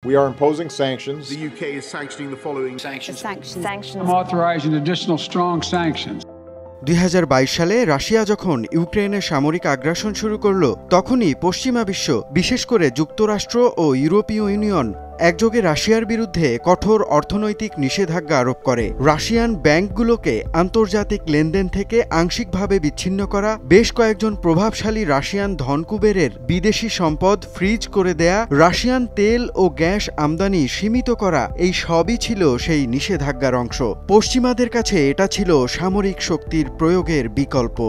We are imposing sanctions. The UK is sanctioning the following sanctions. I'm authorizing additional strong sanctions. 2022 সালে Russia যখন ইউক্রেনে সামরিক আগ্রাসন শুরু করল, তখনই পশ্চিমা বিশ্ব, বিশেষ করে যুক্তরাষ্ট্র ও ইউরোপীয় ইউনিয়ন একযোগে রাশিয়ার বিরুদ্ধে কঠোর অর্থনৈতিক নিষেধাজ্ঞা আরোপ করে। রাশিয়ান ব্যাংকগুলোকে আন্তর্জাতিক লেনদেন থেকে আংশিকভাবে বিচ্ছিন্ন করা, বেশ কয়েকজন প্রভাবশালী রাশিয়ান ধনকুবেরের বিদেশি সম্পদ ফ্রিজ করে দেয়া, রাশিয়ান তেল ও গ্যাস আমদানি সীমিত করা, এই সবই ছিল সেই নিষেধাজ্ঞার অংশ। পশ্চিমাদের কাছে এটা ছিল সামরিক শক্তির প্রয়োগের বিকল্প।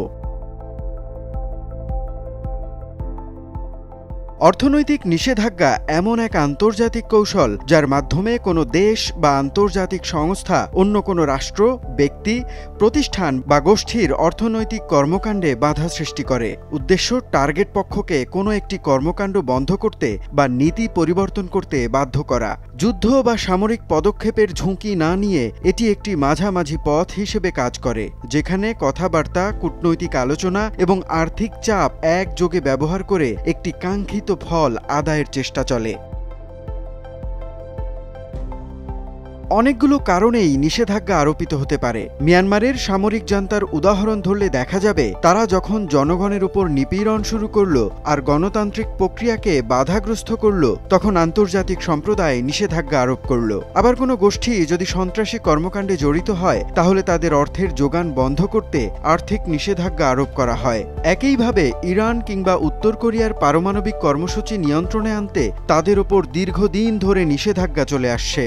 অর্থনৈতিক নিষেধাজ্ঞা এমন এক আন্তর্জাতিক কৌশল যার মাধ্যমে কোনো দেশ বা আন্তর্জাতিক সংস্থা অন্য কোনো রাষ্ট্র, ব্যক্তি, প্রতিষ্ঠান বা গোষ্ঠীর অর্থনৈতিক কর্মকাণ্ডে বাধা সৃষ্টি করে। উদ্দেশ্য টার্গেট পক্ষকে কোনো একটি কর্মকাণ্ড বন্ধ করতে বা নীতি পরিবর্তন করতে বাধ্য করা। যুদ্ধ বা সামরিক পদক্ষেপের ঝুঁকি না নিয়ে এটি একটি মাঝামাঝি পথ হিসেবে কাজ করে, যেখানে কথাবার্তা, কূটনৈতিক আলোচনা এবং আর্থিক চাপ একযোগে ব্যবহার করে একটি কাঙ্ক্ষিত ফল আদায়ের চেষ্টা চলে। অনেকগুলো কারণেই নিষেধাজ্ঞা আরোপিত হতে পারে। মিয়ানমারের সামরিক জান্তার উদাহরণ ধরলে দেখা যাবে, তারা যখন জনগণের উপর নিপীড়ন শুরু করল আর গণতান্ত্রিক প্রক্রিয়াকে বাধাগ্রস্ত করল, তখন আন্তর্জাতিক সম্প্রদায় নিষেধাজ্ঞা আরোপ করল। আবার কোনো গোষ্ঠী যদি সন্ত্রাসী কর্মকাণ্ডে জড়িত হয়, তাহলে তাদের অর্থের যোগান বন্ধ করতে আর্থিক নিষেধাজ্ঞা আরোপ করা হয়। একইভাবে ইরান কিংবা উত্তর কোরিয়ার পারমাণবিক কর্মসূচি নিয়ন্ত্রণে আনতে তাদের ওপর দীর্ঘদিন ধরে নিষেধাজ্ঞা চলে আসছে।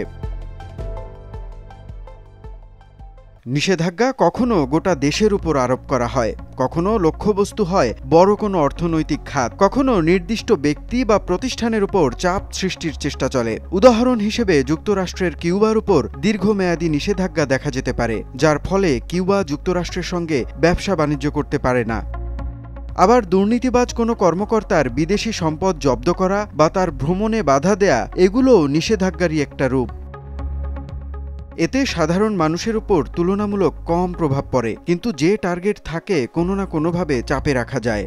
নিষেধাজ্ঞা কখনো গোটা দেশের উপর আরোপ করা হয়, কখনো লক্ষ্যবস্তু হয় বড় কোনো অর্থনৈতিক খাত, কখনো নির্দিষ্ট ব্যক্তি বা প্রতিষ্ঠানের উপর চাপ সৃষ্টির চেষ্টা চলে। উদাহরণ হিসেবে যুক্তরাষ্ট্রের কিউবার উপর দীর্ঘমেয়াদী নিষেধাজ্ঞা দেখা যেতে পারে, যার ফলে কিউবা যুক্তরাষ্ট্রের সঙ্গে ব্যবসা বাণিজ্য করতে পারে না। আবার দুর্নীতিবাজ কোনো কর্মকর্তার বিদেশি সম্পদ জব্দ করা বা তার ভ্রমণে বাধা দেয়া, এগুলোও নিষেধাজ্ঞারই একটা রূপ। এতে সাধারণ মানুষের উপর তুলনামূলক কম প্রভাব পড়ে, কিন্তু যে টার্গেট থাকে কোনো না কোনোভাবে চাপে রাখা যায়।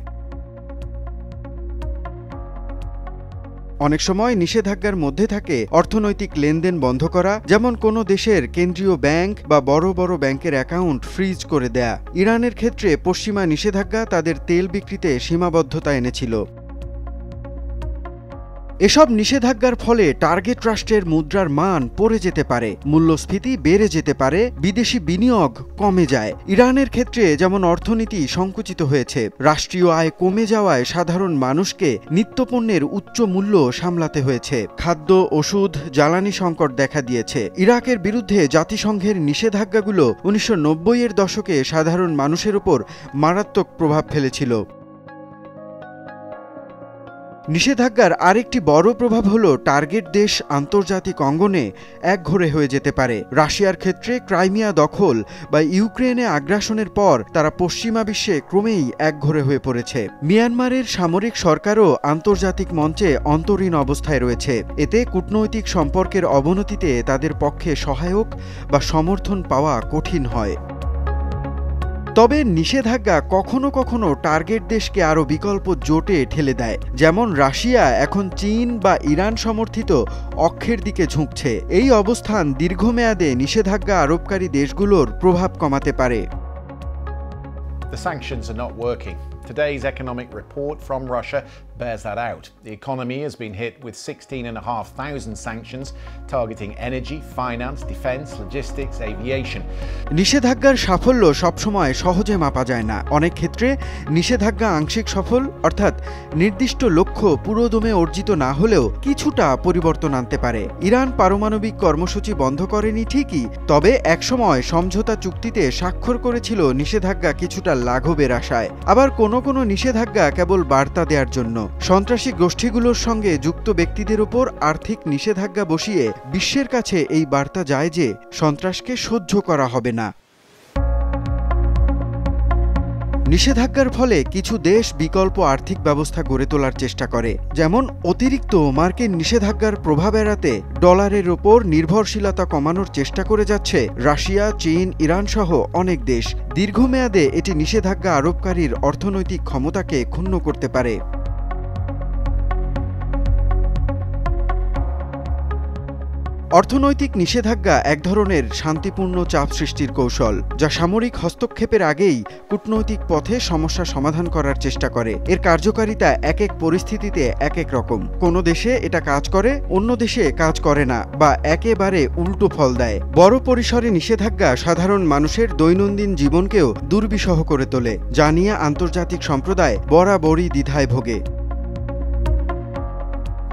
অনেক সময় নিষেধাজ্ঞার মধ্যে থাকে অর্থনৈতিক লেনদেন বন্ধ করা, যেমন কোনো দেশের কেন্দ্রীয় ব্যাংক বা বড় বড় ব্যাংকের অ্যাকাউন্ট ফ্রিজ করে দেয়া। ইরানের ক্ষেত্রে পশ্চিমা নিষেধাজ্ঞা তাদের তেল বিক্রিতে সীমাবদ্ধতা এনেছিল। এসব নিষেধাজ্ঞার ফলে টার্গেট রাষ্ট্রের মুদ্রার মান পড়ে যেতে পারে, মূল্যস্ফীতি বেড়ে যেতে পারে, বিদেশি বিনিয়োগ কমে যায়। ইরানের ক্ষেত্রে যেমন অর্থনীতি সংকুচিত হয়েছে, রাষ্ট্রীয় আয় কমে যাওয়ায় সাধারণ মানুষকে নিত্যপণ্যের উচ্চ মূল্য সামলাতে হয়েছে। খাদ্য, ওষুধ, জ্বালানি সংকট দেখা দিয়েছে। ইরাকের বিরুদ্ধে জাতিসংঘের নিষেধাজ্ঞাগুলো 1990-এর দশকে সাধারণ মানুষের উপর মারাত্মক প্রভাব ফেলেছিল। নিষেধাজ্ঞার আরেকটি বড় প্রভাব হলো টার্গেট দেশ আন্তর্জাতিক অঙ্গনে একঘরে হয়ে যেতে পারে। রাশিয়ার ক্ষেত্রে ক্রাইমিয়া দখল বা ইউক্রেনে আগ্রাসনের পর তারা পশ্চিমা বিশ্বে ক্রমেই একঘরে হয়ে পড়েছে। মিয়ানমারের সামরিক সরকারও আন্তর্জাতিক মঞ্চে অন্তরীণ অবস্থায় রয়েছে। এতে কূটনৈতিক সম্পর্কের অবনতিতে তাদের পক্ষে সহায়ক বা সমর্থন পাওয়া কঠিন হয়। তবে নিষেধাজ্ঞা কখনো কখনো টার্গেট দেশকে আরও বিকল্প জোটে ঠেলে দেয়, যেমন রাশিয়া এখন চীন বা ইরান সমর্থিত অক্ষের দিকে ঝুঁকছে। এই অবস্থান দীর্ঘমেয়াদে নিষেধাজ্ঞা আরোপকারী দেশগুলোর প্রভাব কমাতে পারে। The sanctions are not working. Today's economic report from Russia bears that out. The economy has been hit with 16,500 sanctions targeting energy, finance, defense, logistics, aviation. নিষেধাজ্ঞার সাফল্য সবসময় সহজে মাপা যায় না। অনেক ক্ষেত্রে নিষেধাজ্ঞা আংশিক সফল, অর্থাৎ নির্দিষ্ট লক্ষ্য পুরোদমে অর্জিত না হলেও কিছুটা পরিবর্তন আনতে পারে। ইরান পারমাণবিক কর্মসূচি বন্ধ করেনি ঠিকই, তবে একসময় সমঝোতা চুক্তিতে স্বাক্ষর করেছিল নিষেধাজ্ঞা কিছুটা লাঘবের আশায়। আবার কোনো কোনো নিষেধাজ্ঞা কেবল বার্তা দেওয়ার জন্য। সন্ত্রাসী গোষ্ঠীগুলোর সঙ্গে যুক্ত ব্যক্তিদের উপর আর্থিক নিষেধাজ্ঞা বসিয়ে বিশ্বের কাছে এই বার্তা যায় যে সন্ত্রাসকে সহ্য করা হবে না। নিষেধাজ্ঞার ফলে কিছু দেশ বিকল্প আর্থিক ব্যবস্থা গড়ে তোলার চেষ্টা করে, যেমন অতিরিক্ত মার্কিন নিষেধাজ্ঞার প্রভাব এড়াতে ডলারের ওপর নির্ভরশীলতা কমানোর চেষ্টা করে যাচ্ছে রাশিয়া, চীন, ইরান সহ অনেক দেশ। দীর্ঘমেয়াদে এটি নিষেধাজ্ঞা আরোপকারীর অর্থনৈতিক ক্ষমতাকে ক্ষুণ্ণ করতে পারে। অর্থনৈতিক নিষেধাজ্ঞা এক ধরনের শান্তিপূর্ণ চাপ সৃষ্টির কৌশল, যা সামরিক হস্তক্ষেপের আগেই কূটনৈতিক পথে সমস্যা সমাধান করার চেষ্টা করে। এর কার্যকারিতা এক এক পরিস্থিতিতে এক এক রকম। কোনো দেশে এটা কাজ করে, অন্য দেশে কাজ করে না, বা একেবারে উল্টো ফল দেয়। বড় পরিসরে নিষেধাজ্ঞা সাধারণ মানুষের দৈনন্দিন জীবনকেও দুর্বিষহ করে তোলে, যা নিয়ে আন্তর্জাতিক সম্প্রদায় বরাবরই দ্বিধায় ভোগে।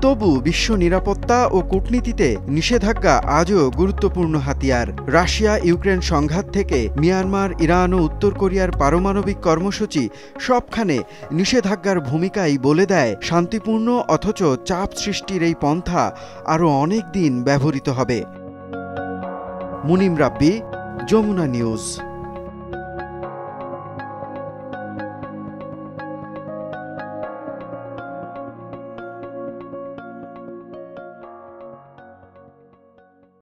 তবু বিশ্ব নিরাপত্তা ও কূটনীতিতে নিষেধাজ্ঞা আজও গুরুত্বপূর্ণ হাতিয়ার। রাশিয়া ইউক্রেন সংঘাত থেকে মিয়ানমার, ইরান ও উত্তর কোরিয়ার পারমাণবিক কর্মসূচি, সবখানে নিষেধাজ্ঞার ভূমিকাই বলে দেয় শান্তিপূর্ণ অথচ চাপ সৃষ্টির এই পন্থা আরও অনেক দিন ব্যবহৃত হবে। মুনিম রাব্বি, যমুনা নিউজ।